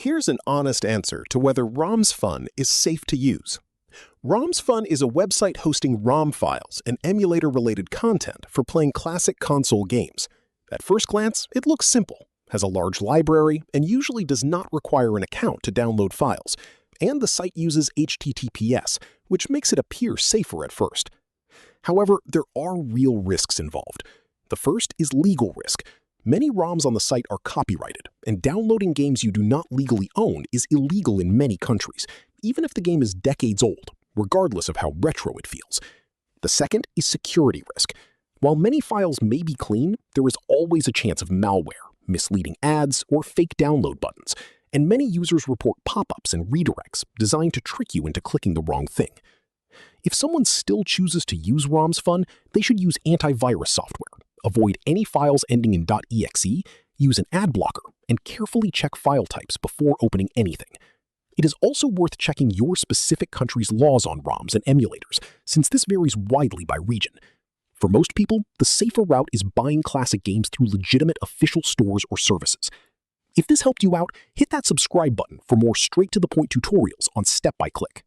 Here's an honest answer to whether RomsFun is safe to use. RomsFun is a website hosting ROM files and emulator-related content for playing classic console games. At first glance, it looks simple, has a large library, and usually does not require an account to download files. And the site uses HTTPS, which makes it appear safer at first. However, there are real risks involved. The first is legal risk. Many ROMs on the site are copyrighted, and downloading games you do not legally own is illegal in many countries, even if the game is decades old, regardless of how retro it feels. The second is security risk. While many files may be clean, there is always a chance of malware, misleading ads, or fake download buttons, and many users report pop-ups and redirects designed to trick you into clicking the wrong thing. If someone still chooses to use RomsFun, they should use antivirus software, avoid any files ending in .exe, use an ad blocker, and carefully check file types before opening anything. It is also worth checking your specific country's laws on ROMs and emulators, since this varies widely by region. For most people, the safer route is buying classic games through legitimate official stores or services. If this helped you out, hit that subscribe button for more straight-to-the-point tutorials on step-by-click.